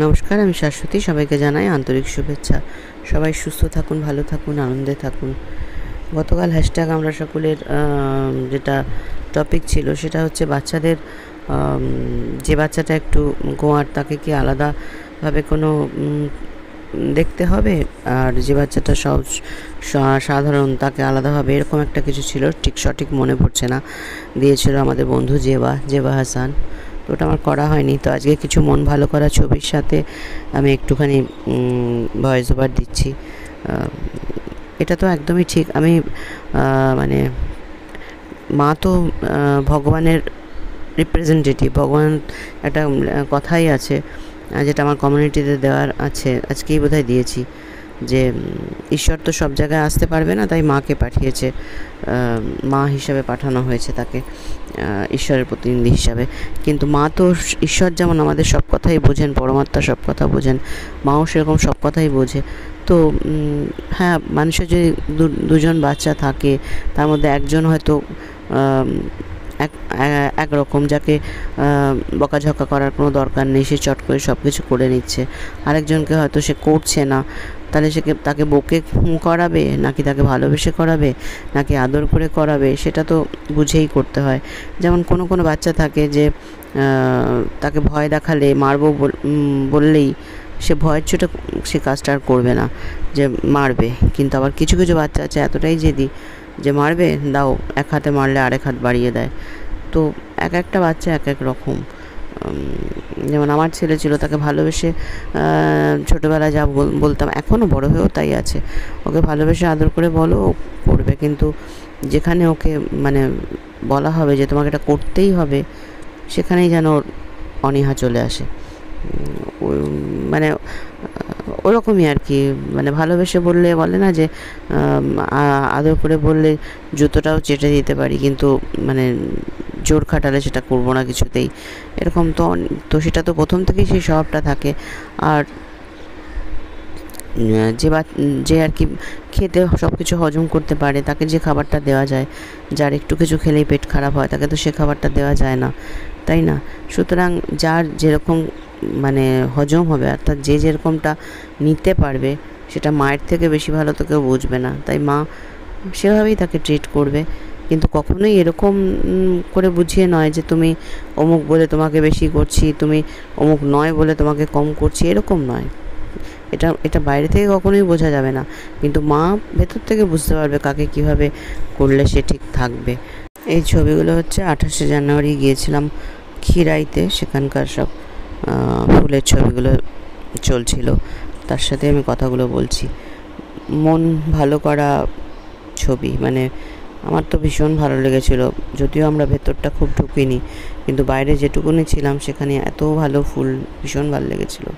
নমস্কার, আমি শাশ্বতী। সবাইকে জানাই আন্তরিক শুভেচ্ছা। সবাই সুস্থ থাকুন, ভালো থাকুন, আনন্দে থাকুন। গতকাল হ্যাশট্যাগ আমরা সকলের যেটা টপিক ছিল সেটা হচ্ছে বাচ্চাদের, যে বাচ্চাটা একটু গোয়ার তাকে কি আলাদাভাবে কোনো দেখতে হবে, আর যে বাচ্চাটা সব সাধারণ তাকে আলাদাভাবে, এরকম একটা কিছু ছিল, ঠিক সঠিক মনে পড়ছে না। দিয়েছিল আমাদের বন্ধু জেবা হাসান। তো ওটা আমার করা হয়নি। তো আজকে কিছু মন ভালো করা ছবির সাথে আমি একটুখানি ভয়েস ওভার দিচ্ছি। এটা তো একদমই ঠিক। আমি মানে মা তো ভগবানের রিপ্রেজেন্টেটিভ। ভগবান একটা কথাই আছে, যেটা আমার কমিউনিটিতে দেওয়ার আছে, আজকেই বোধহয় দিয়েছি, যে ঈশ্বর তো সব জায়গায় আসতে পারবে না, তাই মাকে পাঠিয়েছে, মা হিসাবে পাঠানো হয়েছে তাকে, ঈশ্বরের প্রতিনিধি হিসাবে। কিন্তু মা তো ঈশ্বর যেমন আমাদের সব কথাই বোঝেন, পরমাত্মা সব কথা বোঝেন, মাও সেরকম সব কথাই বোঝে। তো হ্যাঁ, মানুষের যদি দুজন বাচ্চা থাকে, তার মধ্যে একজন হয়তো একরকম, যাকে বকাঝকা করার কোনো দরকার নেই, সে চট করে সব কিছু করে নিচ্ছে। আরেকজনকে হয়তো সে করছে না, তাহলে তাকে বকে করাবে, নাকি তাকে ভালোবেসে করাবে, নাকি আদর করে করাবে, সেটা তো বুঝেই করতে হয়। যেমন কোনো বাচ্চা থাকে যে তাকে ভয় দেখালে, মারবো বললেই সে ভয়ের চোটে সে কাজটা আর করবে না, যে মারবে। কিন্তু আবার কিছু বাচ্চা আছে এতটাই জেদি যে মারবে, দাও, এক হাতে মারলে আরেক হাত বাড়িয়ে দেয়। তো একটা বাচ্চা এক রকম। যেমন আমার ছেলে ছিল, তাকে ভালোবেসে ছোটোবেলায় যা বলতাম, এখনও বড় হয়েও তাই আছে, ওকে ভালোবেসে আদর করে বলো, ও করবে। কিন্তু যেখানে ওকে মানে বলা হবে যে তোমাকে এটা করতেই হবে, সেখানেই যেন ওর অনীহা চলে আসে। মানে ওরকমই আর কি। মানে ভালোবেসে বললে, বলে না যে আদর করে বললে জুতোটাও চেটে দিতে পারি, কিন্তু মানে জোর খাটালে সেটা করবো না কিছুতেই, এরকম। তো সেটা তো প্রথম থেকেই সেই স্বভাবটা থাকে। আর যে আর কি খেতে সব কিছু হজম করতে পারে, তাকে যে খাবারটা দেওয়া যায়, যার একটু কিছু খেলেই পেট খারাপ হয়, তাকে তো সে খাবারটা দেওয়া যায় না, তাই না? সুতরাং যার যেরকম মানে হজম হবে, অর্থাৎ যে যেরকমটা নিতে পারবে, সেটা মায়ের থেকে বেশি ভালো তো কেউ বুঝবে না। তাই মা সেভাবেই তাকে ট্রিট করবে। কিন্তু কখনোই এরকম করে বুঝিয়ে নয় যে তুমি অমুক বলে তোমাকে বেশি করছি, তুমি অমুক নয় বলে তোমাকে কম করছি, এরকম নয়। এটা বাইরে থেকে কখনোই বোঝা যাবে না, কিন্তু মা ভেতর থেকে বুঝতে পারবে কাকে কিভাবে করলে সে ঠিক থাকবে। এই ছবিগুলো হচ্ছে 28শে জানুয়ারি গিয়েছিলাম খিরাইতে, সেখানকার সব ফুলের ছবিগুলো চলছিল, তার সাথে আমি কথাগুলো বলছি। মন ভালো করা ছবি, মানে আমার তো ভীষণ ভালো লেগেছিল। যদিও আমরা ভেতরটা খুব ঢুকিনি, কিন্তু বাইরে যেটুকুনি ছিলাম সেখানে এত ভালো ফুল, ভীষণ ভালো লেগেছিলো।